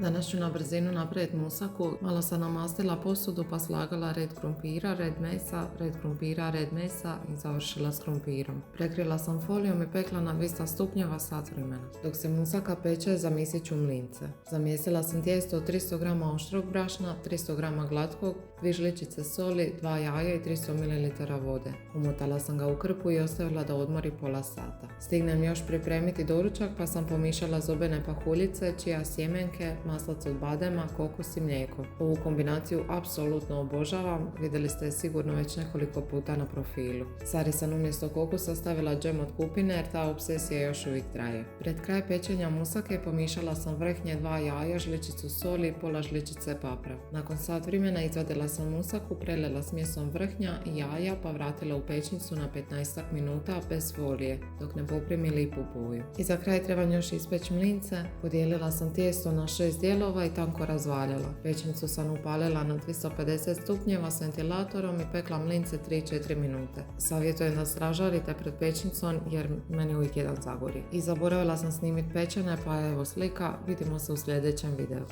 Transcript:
Danas ću na brzinu napraviti musaku. Malo sam namastila posudu pa slagala red krumpira, red mesa, red krumpira, red mesa i završila s krumpirom. Prekrila sam folijom i pekla na 200 stupnjeva sat vremena. Dok se musaka peče, zamijesit ću mlince. Zamjesila sam tijesto od 300 g oštrog brašna, 300 g glatkog, 2 žličice soli, 2 jaja i 300 ml vode. Umotala sam ga u krpu i ostavila da odmori pola sata. Stignem još pripremiti doručak pa sam pomišala zobene pahuljice, čija sjemenke, maslac od badema, kokos i mlijeko. Ovu kombinaciju apsolutno obožavam, vidjeli ste je sigurno već nekoliko puta na profilu. Sari sam umjesto kokosa stavila džem od kupine jer ta obsesija još uvijek traje. Pred kraj pečenja musake pomiješala sam vrhnje 2 jaja, žličicu soli i pola žličice papra. Nakon sat vremena izvadila sam musaku, prelila s mjesom vrhnja i jaja pa vratila u pećnicu na 15 minuta bez folije, dok ne poprimi lipu boju. I za kraj trebam još ispeći mlince. Podijelila sam tijesto na 6 dijelova i tanko razvaljala. Pećnicu sam upalila na 250 stupnjeva s ventilatorom i pekla mlince 3-4 minute. Savjetujem da stražarite pred pećnicom jer meni uvijek jedan zagori. I zaboravila sam snimiti pečenje pa evo slika, vidimo se u sljedećem videu.